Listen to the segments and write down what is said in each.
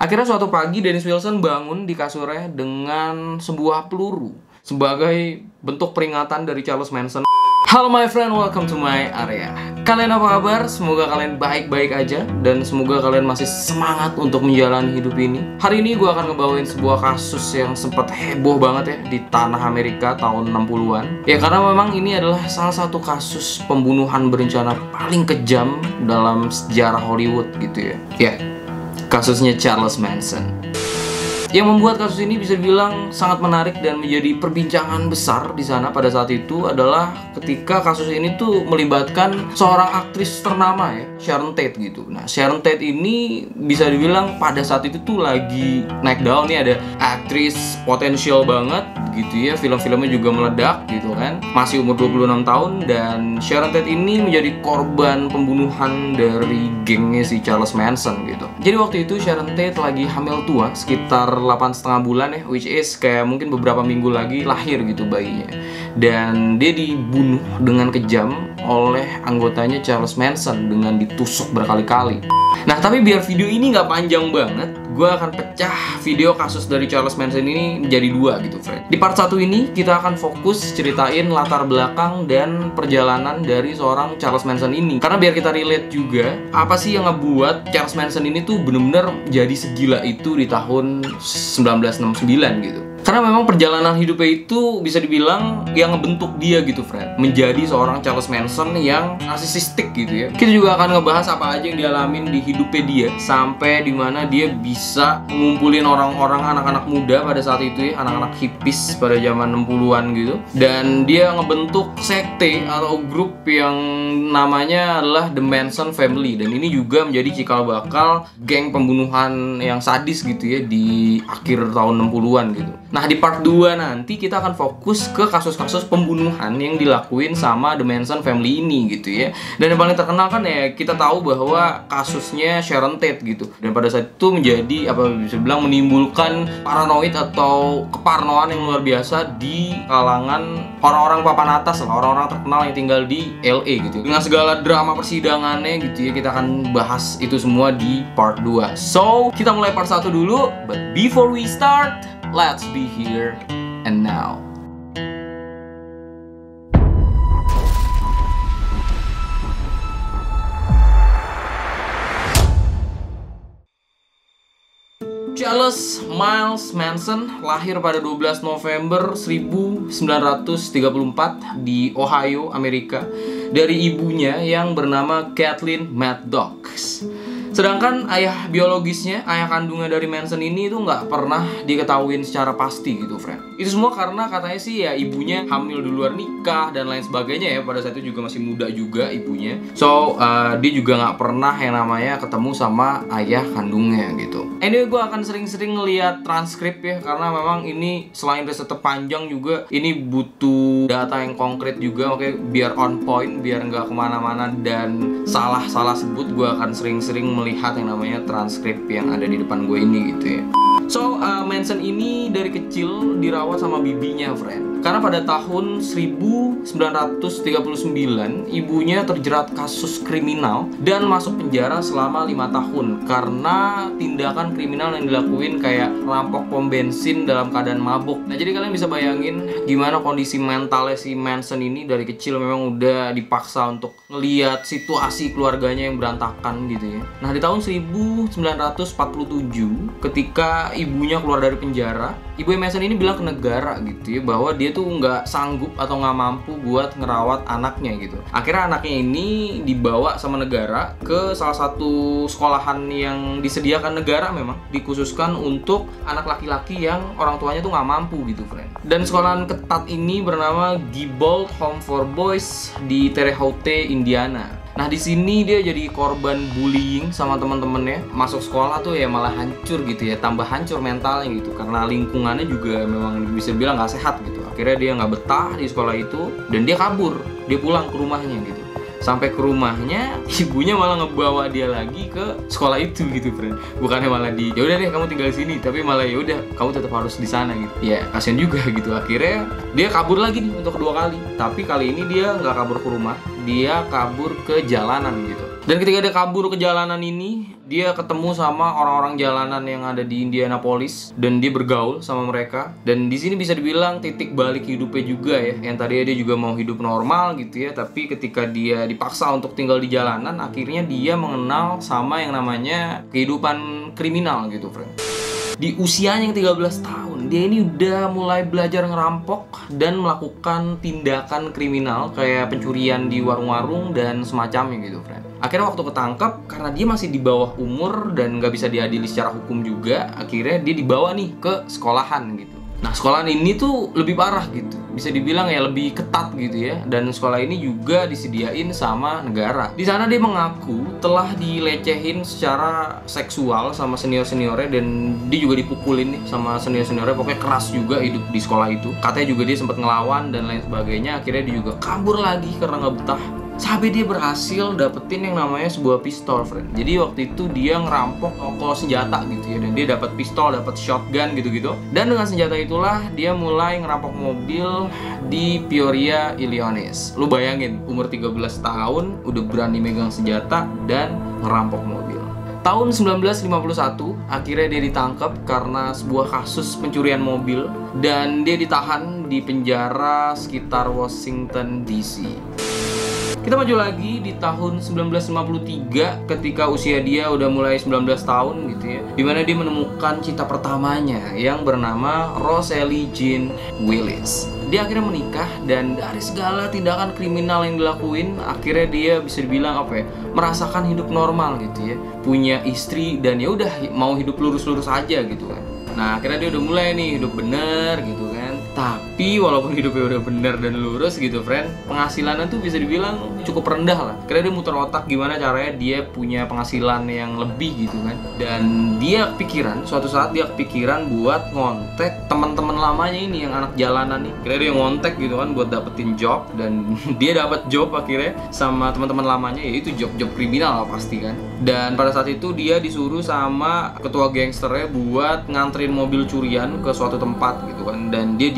Akhirnya suatu pagi Dennis Wilson bangun di kasurnya dengan sebuah peluru sebagai bentuk peringatan dari Charles Manson. Halo my friend, welcome to my area. Kalian apa kabar? Semoga kalian baik-baik aja dan semoga kalian masih semangat untuk menjalani hidup ini. Hari ini gue akan ngebawain sebuah kasus yang sempat heboh banget ya di tanah Amerika tahun 60-an. Ya karena memang ini adalah salah satu kasus pembunuhan berencana paling kejam dalam sejarah Hollywood gitu ya. Ya, kasusnya Charles Manson. Yang membuat kasus ini bisa dibilang sangat menarik dan menjadi perbincangan besar di sana pada saat itu adalah ketika kasus ini tuh melibatkan seorang aktris ternama ya, Sharon Tate gitu. Nah, Sharon Tate ini bisa dibilang pada saat itu tuh lagi naik daun nih, ada aktris potensial banget gitu ya, film-filmnya juga meledak gitu kan. Masih umur 26 tahun dan Sharon Tate ini menjadi korban pembunuhan dari gengnya si Charles Manson gitu. Jadi waktu itu Sharon Tate lagi hamil tua sekitar 8,5 bulan ya, which is kayak mungkin beberapa minggu lagi lahir gitu bayinya. Dan dia dibunuh dengan kejam oleh anggotanya Charles Manson dengan ditusuk berkali-kali. Nah tapi biar video ini nggak panjang banget, gue akan pecah video kasus dari Charles Manson ini menjadi dua gitu friend. Di part 1 ini kita akan fokus ceritain latar belakang dan perjalanan dari seorang Charles Manson ini. Karena biar kita relate juga, apa sih yang ngebuat Charles Manson ini tuh bener-bener jadi segila itu di tahun 1969 gitu. Karena memang perjalanan hidupnya itu bisa dibilang yang ngebentuk dia gitu friend, menjadi seorang Charles Manson yang narsisistik gitu ya. Kita juga akan ngebahas apa aja yang dialamin di hidupnya dia sampai dimana dia bisa ngumpulin orang-orang, anak-anak muda pada saat itu ya, anak-anak hippies pada zaman 60-an gitu. Dan dia ngebentuk sekte atau grup yang namanya adalah The Manson Family. Dan ini juga menjadi cikal bakal geng pembunuhan yang sadis gitu ya di akhir tahun 60-an gitu. Nah di part 2 nanti kita akan fokus ke kasus-kasus pembunuhan yang dilakuin sama The Manson Family ini gitu ya. Dan yang paling terkenal kan ya kita tahu bahwa kasusnya Sharon Tate gitu. Dan pada saat itu menjadi apa bisa bilang menimbulkan paranoid atau keparnoan yang luar biasa di kalangan orang-orang papan atas lah, orang-orang terkenal yang tinggal di LA gitu. Dengan segala drama persidangannya gitu ya, kita akan bahas itu semua di part 2. So kita mulai part 1 dulu. But before we start, let's be here and now. Charles Miles Manson lahir pada 12 November 1934 di Ohio, Amerika, dari ibunya yang bernama Kathleen Maddox. Sedangkan ayah biologisnya, ayah kandungnya dari Manson ini itu nggak pernah diketahuin secara pasti gitu, friend. Itu semua karena katanya sih ya ibunya hamil di luar nikah dan lain sebagainya ya. Pada saat itu juga masih muda juga ibunya. So, dia juga nggak pernah yang namanya ketemu sama ayah kandungnya gitu. Anyway, gue akan sering-sering ngeliat transkrip ya, karena memang ini selain risetnya panjang juga, ini butuh data yang konkret juga. Oke, biar on point, biar nggak kemana-mana dan salah-salah sebut, gue akan sering-sering melihat yang namanya transkrip yang ada di depan gue ini gitu ya. So, Manson ini dari kecil dirawat sama bibinya, friend. Karena pada tahun 1939, ibunya terjerat kasus kriminal dan masuk penjara selama 5 tahun karena tindakan kriminal yang dilakuin kayak rampok pom bensin dalam keadaan mabuk. Nah, jadi kalian bisa bayangin gimana kondisi mentalnya si Manson ini dari kecil memang udah dipaksa untuk ngelihat situasi keluarganya yang berantakan gitu ya. Nah, di tahun 1947 ketika ibunya keluar dari penjara, ibu Manson ini bilang ke negara gitu ya bahwa dia tuh nggak sanggup atau nggak mampu buat ngerawat anaknya gitu. Akhirnya anaknya ini dibawa sama negara ke salah satu sekolahan yang disediakan negara, memang dikhususkan untuk anak laki-laki yang orang tuanya tuh nggak mampu gitu, friend. Dan sekolahan ketat ini bernama Gebold Home for Boys di Terre Haute, Indiana. Nah di sini dia jadi korban bullying sama teman-temannya. Masuk sekolah tuh ya malah hancur gitu ya, tambah hancur mentalnya gitu karena lingkungannya juga memang bisa bilang nggak sehat gitu. Akhirnya dia nggak betah di sekolah itu dan dia kabur, dia pulang ke rumahnya gitu. Sampai ke rumahnya, ibunya malah ngebawa dia lagi ke sekolah itu gitu, friend. Bukannya malah ya udah deh kamu tinggal di sini, tapi malah ya udah kamu tetap harus di sana gitu. Ya kasian juga gitu. Akhirnya dia kabur lagi nih untuk kedua kali. Tapi kali ini dia nggak kabur ke rumah, dia kabur ke jalanan gitu. Dan ketika dia kabur ke jalanan ini, dia ketemu sama orang-orang jalanan yang ada di Indianapolis dan dia bergaul sama mereka. Dan di sini bisa dibilang titik balik hidupnya juga ya. Yang tadinya dia juga mau hidup normal gitu ya, tapi ketika dia dipaksa untuk tinggal di jalanan, akhirnya dia mengenal sama yang namanya kehidupan kriminal gitu, friend. Di usianya yang 13 tahun, dia ini udah mulai belajar ngerampok dan melakukan tindakan kriminal kayak pencurian di warung-warung dan semacamnya gitu, friend. Akhirnya waktu ketangkap, karena dia masih di bawah umur dan nggak bisa diadili secara hukum juga, akhirnya dia dibawa nih ke sekolahan gitu. Nah, sekolahan ini tuh lebih parah gitu. Bisa dibilang ya lebih ketat gitu ya. Dan sekolah ini juga disediain sama negara. Di sana dia mengaku telah dilecehin secara seksual sama senior-seniornya dan dia juga dipukulin nih sama senior-seniornya. Pokoknya keras juga hidup di sekolah itu. Katanya juga dia sempat ngelawan dan lain sebagainya. Akhirnya dia juga kabur lagi karena nggak betah. Sampai dia berhasil dapetin yang namanya sebuah pistol, friend. Jadi waktu itu dia ngerampok toko senjata gitu ya. Dan dia dapat pistol, dapat shotgun gitu-gitu. Dan dengan senjata itulah dia mulai ngerampok mobil di Peoria, Illinois. Lu bayangin, umur 13 tahun udah berani megang senjata dan ngerampok mobil. Tahun 1951, akhirnya dia ditangkap karena sebuah kasus pencurian mobil. Dan dia ditahan di penjara sekitar Washington, D.C. Kita maju lagi di tahun 1953 ketika usia dia udah mulai 19 tahun gitu ya. Dimana dia menemukan cinta pertamanya yang bernama Rosalie Jean Willis. Dia akhirnya menikah dan dari segala tindakan kriminal yang dilakuin, akhirnya dia bisa dibilang merasakan hidup normal gitu ya. Punya istri dan ya udah mau hidup lurus-lurus aja gitu kan. Nah, akhirnya dia udah mulai nih hidup bener gitu kan. Tapi walaupun hidupnya udah bener dan lurus gitu, friend, penghasilannya tuh bisa dibilang cukup rendah lah. Karena dia muter otak gimana caranya dia punya penghasilan yang lebih gitu kan. Dan dia suatu saat dia kepikiran buat ngontek teman-teman lamanya ini yang anak jalanan nih. Kira dia ngontek gitu kan buat dapetin job. Dan dia dapat job akhirnya sama teman-teman lamanya, yaitu job-job kriminal lah pasti kan. Dan pada saat itu dia disuruh sama ketua gangsternya buat nganterin mobil curian ke suatu tempat gitu kan. Dan dia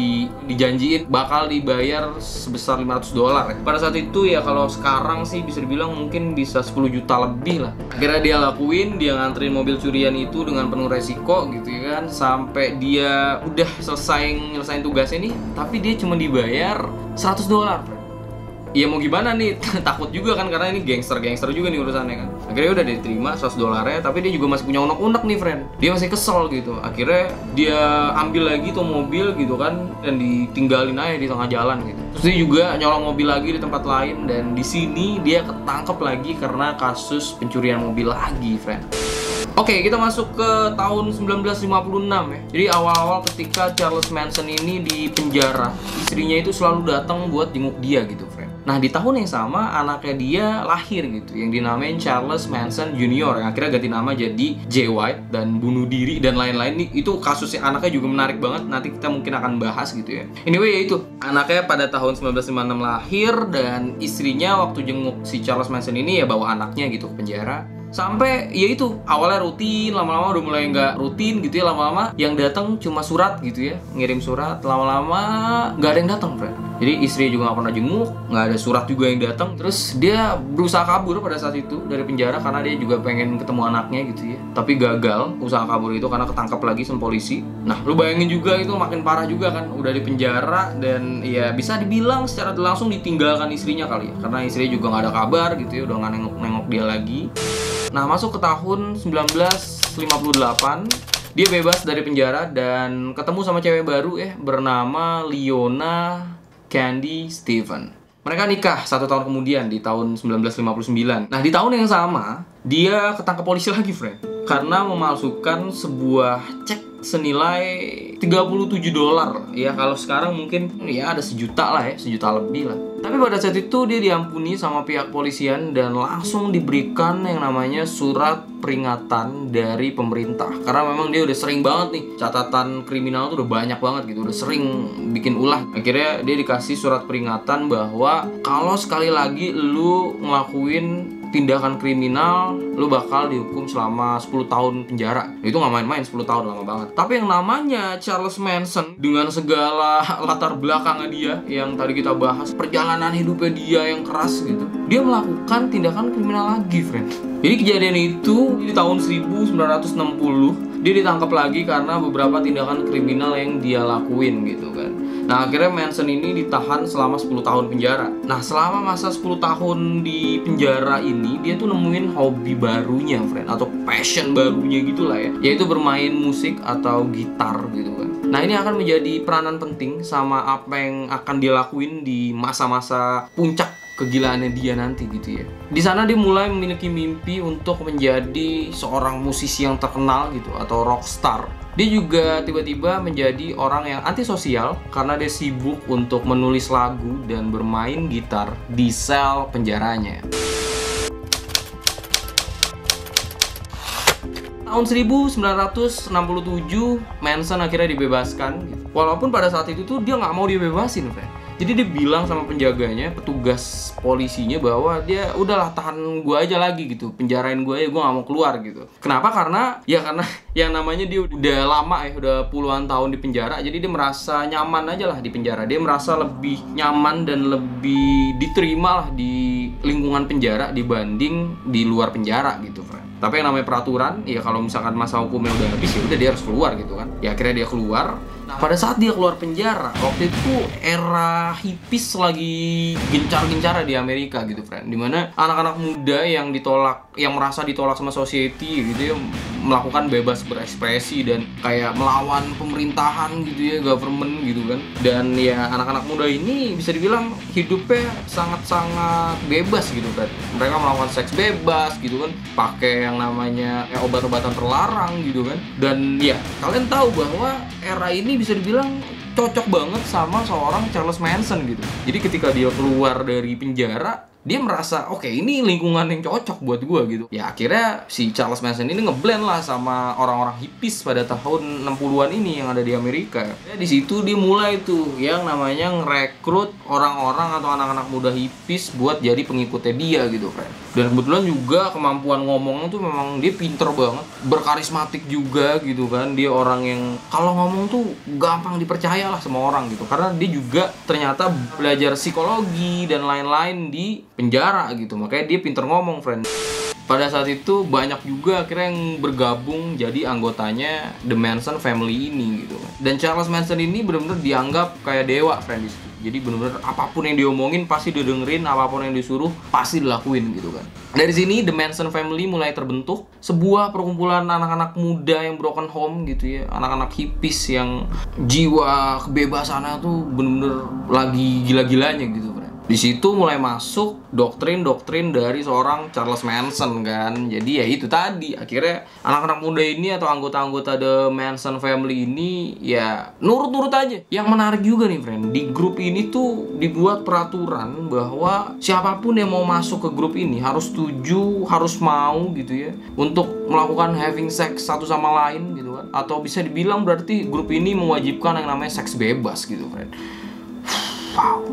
dijanjiin bakal dibayar sebesar $500 ya. Pada saat itu ya kalau sekarang sih bisa dibilang mungkin bisa 10 juta lebih lah. Akhirnya dia lakuin, dia nganterin mobil curian itu dengan penuh resiko gitu ya kan. Sampai dia udah nyelesain tugasnya nih, tapi dia cuma dibayar $100. Iya mau gimana nih, takut juga kan karena ini gangster juga nih urusannya kan. Akhirnya udah diterima $100-nya, tapi dia juga masih punya unek-unek nih, friend. Dia masih kesel gitu. Akhirnya dia ambil lagi tuh mobil gitu kan dan ditinggalin aja di tengah jalan gitu. Terus dia juga nyolong mobil lagi di tempat lain dan di sini dia ketangkep lagi karena kasus pencurian mobil lagi, friend. Oke, kita masuk ke tahun 1956 ya. Jadi awal-awal ketika Charles Manson ini di penjara, istrinya itu selalu datang buat jenguk dia gitu, friend. Nah, di tahun yang sama anaknya dia lahir gitu, yang dinamain Charles Manson Jr. yang akhirnya ganti nama jadi Jay White dan bunuh diri dan lain-lain. Itu kasusnya anaknya juga menarik banget, nanti kita mungkin akan bahas gitu ya. Anyway, ya itu. Anaknya pada tahun 1956 lahir dan istrinya waktu jenguk si Charles Manson ini ya bawa anaknya gitu ke penjara. Sampai ya itu awalnya rutin, lama-lama udah mulai nggak rutin gitu ya, lama-lama yang datang cuma surat gitu ya, ngirim surat, lama-lama nggak ada yang datang, friend. Jadi istri juga nggak pernah jenguk, nggak ada surat juga yang datang. Terus dia berusaha kabur pada saat itu dari penjara karena dia juga pengen ketemu anaknya gitu ya, tapi gagal usaha kabur itu karena ketangkap lagi sama polisi. Nah, lu bayangin juga itu makin parah juga kan, udah di penjara dan ya bisa dibilang secara langsung ditinggalkan istrinya kali ya, karena istrinya juga nggak ada kabar gitu ya, udah nggak nengok-nengok dia lagi. Nah, masuk ke tahun 1958, dia bebas dari penjara dan ketemu sama cewek baru ya, bernama Leona Candy Stephen. Mereka nikah 1 tahun kemudian di tahun 1959. Nah, di tahun yang sama, dia ketangkap polisi lagi, friend. Karena memalsukan sebuah cek senilai $37. Ya, kalau sekarang mungkin ya ada sejuta lah ya, sejuta lebih lah. Tapi pada saat itu dia diampuni sama pihak polisian dan langsung diberikan yang namanya surat peringatan dari pemerintah. Karena memang dia udah sering banget nih, catatan kriminal tuh udah banyak banget gitu, udah sering bikin ulah. Akhirnya dia dikasih surat peringatan bahwa kalau sekali lagi lu ngelakuin tindakan kriminal, lu bakal dihukum selama 10 tahun penjara. Itu nggak main-main, 10 tahun lama banget. Tapi yang namanya Charles Manson dengan segala latar belakangnya dia yang tadi kita bahas, perjalanan hidupnya dia yang keras gitu, dia melakukan tindakan kriminal lagi, friend. Jadi kejadian itu di tahun 1960 dia ditangkap lagi karena beberapa tindakan kriminal yang dia lakuin gitu kan. Nah akhirnya Manson ini ditahan selama 10 tahun penjara. Nah selama masa 10 tahun di penjara ini dia tuh nemuin hobi barunya, friend, atau passion barunya gitulah ya, yaitu bermain musik atau gitar gitu kan. Nah ini akan menjadi peranan penting sama apa yang akan dia lakuin di masa-masa puncak kegilaannya dia nanti gitu ya. Di sana dia mulai memiliki mimpi untuk menjadi seorang musisi yang terkenal gitu atau rockstar. Dia juga tiba-tiba menjadi orang yang antisosial karena dia sibuk untuk menulis lagu dan bermain gitar di sel penjaranya. Tahun 1967 Manson akhirnya dibebaskan gitu. Walaupun pada saat itu tuh dia nggak mau dibebasin, friend. Jadi dia bilang sama penjaganya, petugas polisinya, bahwa dia udahlah tahan gue aja lagi gitu, penjarain gue aja, gue gak mau keluar gitu. Kenapa? Karena yang namanya dia udah lama ya, udah puluhan tahun di penjara, jadi dia merasa nyaman aja lah di penjara. Dia merasa lebih nyaman dan lebih diterima lah di lingkungan penjara dibanding di luar penjara gitu, friend. Tapi yang namanya peraturan, ya kalau misalkan masa hukumnya udah habis ya udah dia harus keluar gitu kan. Ya akhirnya dia keluar. Nah, pada saat dia keluar penjara, waktu itu era hippies lagi gencar-gencar di Amerika gitu, friend. Dimana anak-anak muda yang ditolak, yang merasa ditolak sama society gitu ya, melakukan bebas berekspresi dan kayak melawan pemerintahan gitu ya, government gitu kan. Dan ya anak-anak muda ini bisa dibilang hidupnya sangat-sangat bebas gitu kan. Mereka melakukan seks bebas gitu kan, pakai yang namanya obat-obatan terlarang gitu kan. Dan ya kalian tahu bahwa era ini bisa dibilang cocok banget sama seorang Charles Manson gitu. Jadi ketika dia keluar dari penjara, dia merasa oke, ini lingkungan yang cocok buat gue gitu. Ya akhirnya si Charles Manson ini ngeblend lah sama orang-orang hippies pada tahun 60-an ini yang ada di Amerika. Ya, di situ dia mulai tuh yang namanya ngerekrut orang-orang atau anak-anak muda hippies buat jadi pengikutnya dia gitu, friend. Dan kebetulan juga kemampuan ngomongnya tuh memang dia pinter banget, berkarismatik juga gitu kan. Dia orang yang kalau ngomong tuh gampang dipercaya lah sama orang gitu, karena dia juga ternyata belajar psikologi dan lain-lain di penjara gitu, makanya dia pinter ngomong, friend. Pada saat itu banyak juga akhirnya yang bergabung jadi anggotanya The Manson Family ini gitu. Dan Charles Manson ini benar-benar dianggap kayak dewa, friend. Jadi benar-benar apapun yang diomongin pasti didengerin, apapun yang disuruh pasti dilakuin gitu kan. Dari sini The Manson Family mulai terbentuk, sebuah perkumpulan anak-anak muda yang broken home gitu ya, anak-anak hippies yang jiwa kebebasannya tuh benar-benar lagi gila-gilanya gitu, friend. Di situ mulai masuk doktrin-doktrin dari seorang Charles Manson kan. Jadi ya itu tadi, akhirnya anak-anak muda ini atau anggota-anggota The Manson Family ini ya nurut-nurut aja. Yang menarik juga nih, friend, di grup ini tuh dibuat peraturan bahwa siapapun yang mau masuk ke grup ini harus setuju, harus mau gitu ya, untuk melakukan having sex satu sama lain gitu kan. Atau bisa dibilang berarti grup ini mewajibkan yang namanya seks bebas gitu, friend. Wow.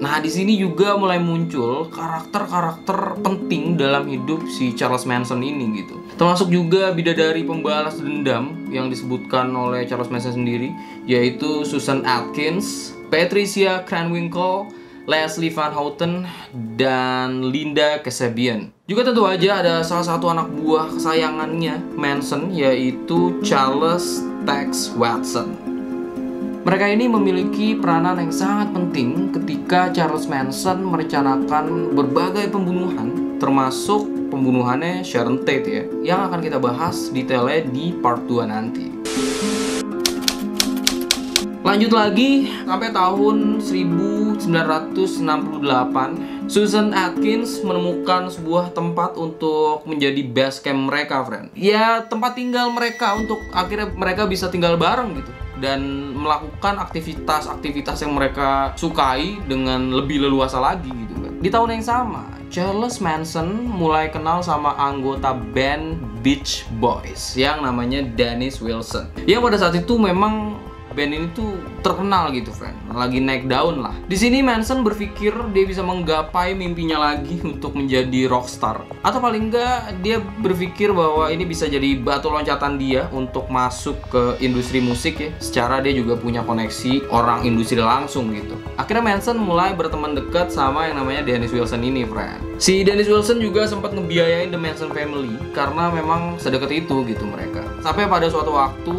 Nah, di sini juga mulai muncul karakter-karakter penting dalam hidup si Charles Manson ini gitu. Termasuk juga bidadari pembalas dendam yang disebutkan oleh Charles Manson sendiri, yaitu Susan Atkins, Patricia Krenwinkel, Leslie Van Houten, dan Linda Kasabian. Juga tentu aja ada salah satu anak buah kesayangannya Manson, yaitu Charles Tex Watson. Mereka ini memiliki peranan yang sangat penting ketika Charles Manson merencanakan berbagai pembunuhan, termasuk pembunuhannya Sharon Tate ya, yang akan kita bahas detailnya di part 2 nanti. Lanjut lagi, sampai tahun 1968, Susan Atkins menemukan sebuah tempat untuk menjadi base camp mereka, friend. Ya, tempat tinggal mereka untuk akhirnya mereka bisa tinggal bareng gitu dan melakukan aktivitas-aktivitas yang mereka sukai dengan lebih leluasa lagi gitu kan. Di tahun yang sama, Charles Manson mulai kenal sama anggota band Beach Boys yang namanya Dennis Wilson. Yang pada saat itu memang band ini tuh terkenal gitu, friend. Lagi naik daun lah. Di sini Manson berpikir dia bisa menggapai mimpinya lagi untuk menjadi rockstar. Atau paling enggak dia berpikir bahwa ini bisa jadi batu loncatan dia untuk masuk ke industri musik ya. Secara dia juga punya koneksi orang industri langsung gitu. Akhirnya Manson mulai berteman dekat sama yang namanya Dennis Wilson ini, friend. Si Dennis Wilson juga sempat ngebiayain The Manson Family karena memang sedekat itu gitu mereka. Sampai pada suatu waktu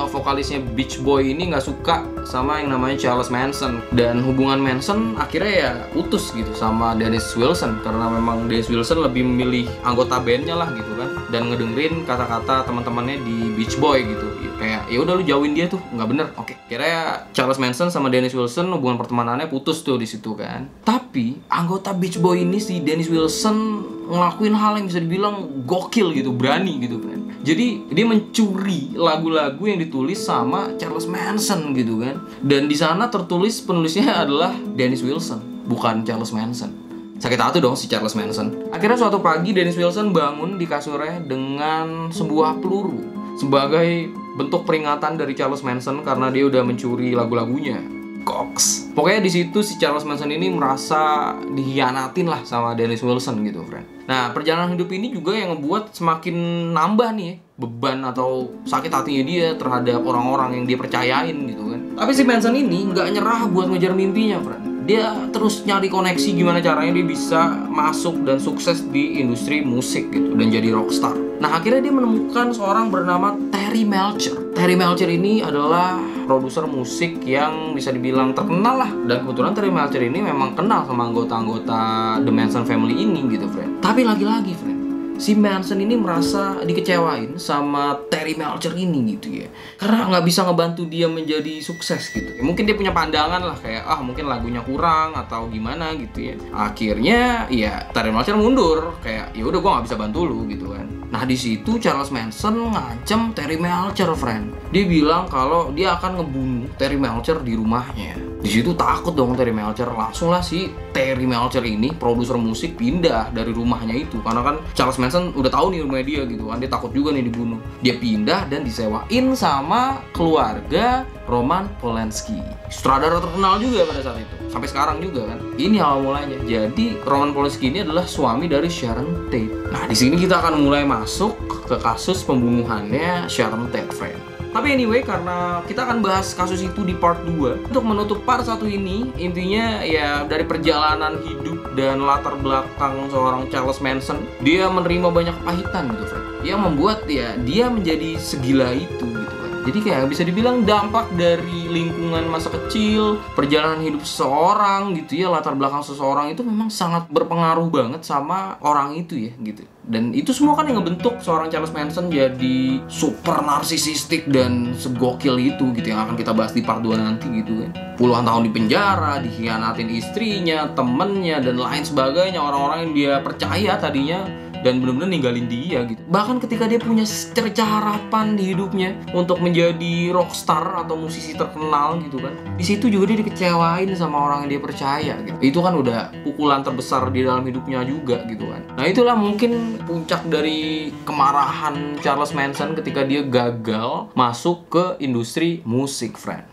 vokalisnya Beach Boy ini nggak suka sama yang namanya Charles Manson, dan hubungan Manson akhirnya ya putus gitu sama Dennis Wilson karena memang Dennis Wilson lebih memilih anggota bandnya lah gitu kan, dan ngedengerin kata-kata teman-temannya di Beach Boy gitu. Kayak ya udah lu jauhin dia tuh nggak bener. Oke, kira Charles Manson sama Dennis Wilson hubungan pertemanannya putus tuh di situ kan. Tapi anggota Beach Boy ini si Dennis Wilson ngelakuin hal yang bisa dibilang gokil gitu, berani gitu kan. Jadi dia mencuri lagu-lagu yang ditulis sama Charles Manson gitu kan. Dan di sana tertulis penulisnya adalah Dennis Wilson, bukan Charles Manson. Sakit hati dong si Charles Manson. Akhirnya suatu pagi Dennis Wilson bangun di kasurnya dengan sebuah peluru sebagai bentuk peringatan dari Charles Manson karena dia udah mencuri lagu-lagunya. Cox. Pokoknya di situ si Charles Manson ini merasa dihianatin lah sama Dennis Wilson gitu, friend. Nah, perjalanan hidup ini juga yang ngebuat semakin nambah nih beban atau sakit hatinya dia terhadap orang-orang yang dia percayain gitu kan. Tapi si Manson ini nggak nyerah buat ngejar mimpinya, friend. Dia terus nyari koneksi gimana caranya dia bisa masuk dan sukses di industri musik gitu dan jadi rockstar. Nah, akhirnya dia menemukan seorang bernama Terry Melcher. Terry Melcher ini adalah produser musik yang bisa dibilang terkenal lah, dan kebetulan Terry Melcher ini memang kenal sama anggota-anggota The Manson Family ini gitu, friend. Tapi lagi-lagi, friend, si Manson ini merasa dikecewain sama Terry Melcher ini gitu ya, karena nggak bisa ngebantu dia menjadi sukses gitu ya. Mungkin dia punya pandangan lah kayak mungkin lagunya kurang atau gimana gitu ya. Akhirnya ya Terry Melcher mundur, kayak ya udah gue nggak bisa bantu lu gitu kan. Nah, di situ Charles Manson ngancam Terry Melcher, friend. Dia bilang kalau dia akan ngebunuh Terry Melcher di rumahnya. Di situ takut dong Terry Melcher, langsung lah si Terry Melcher ini produser musik pindah dari rumahnya itu, karena kan Charles Manson udah tahu nih rumahnya dia gitu kan, dia takut juga nih dibunuh. Dia pindah dan disewain sama keluarga Roman Polanski, sutradara terkenal juga pada saat itu, sampai sekarang juga kan. Ini awal mulanya. Jadi Roman Polanski ini adalah suami dari Sharon Tate. Nah, di sini kita akan mulai masuk ke kasus pembunuhannya Sharon Tate, friend. Tapi anyway, karena kita akan bahas kasus itu di part 2, untuk menutup part 1 ini, intinya ya dari perjalanan hidup dan latar belakang seorang Charles Manson, dia menerima banyak kepahitan gitu, friend, yang membuat ya dia menjadi segila itu gitu kan. Jadi kayak bisa dibilang dampak dari lingkungan masa kecil, perjalanan hidup seseorang gitu ya, latar belakang seseorang itu memang sangat berpengaruh banget sama orang itu ya gitu. Dan itu semua kan yang ngebentuk seorang Charles Manson jadi super narsisistik dan segokil itu gitu, yang akan kita bahas di part 2 nanti gitu kan. Puluhan tahun di penjara, dikhianatin istrinya, temennya, dan lain sebagainya, orang-orang yang dia percaya tadinya dan benar-benar ninggalin dia gitu. Bahkan ketika dia punya secerca harapan di hidupnya untuk menjadi rockstar atau musisi terkenal gitu kan, di situ juga dia dikecewain sama orang yang dia percaya gitu. Itu kan udah pukulan terbesar di dalam hidupnya juga gitu kan. Nah, itulah mungkin puncak dari kemarahan Charles Manson ketika dia gagal masuk ke industri musik, friend.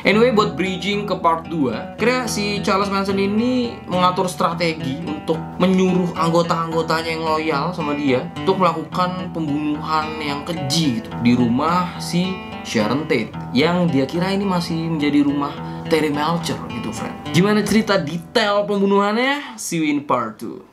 Anyway, buat bridging ke part 2, kira si Charles Manson ini mengatur strategi untuk menyuruh anggota-anggotanya yang loyal sama dia untuk melakukan pembunuhan yang keji gitu di rumah si Sharon Tate, yang dia kira ini masih menjadi rumah Terry Melcher gitu, friend. Gimana cerita detail pembunuhannya? See you in part 2.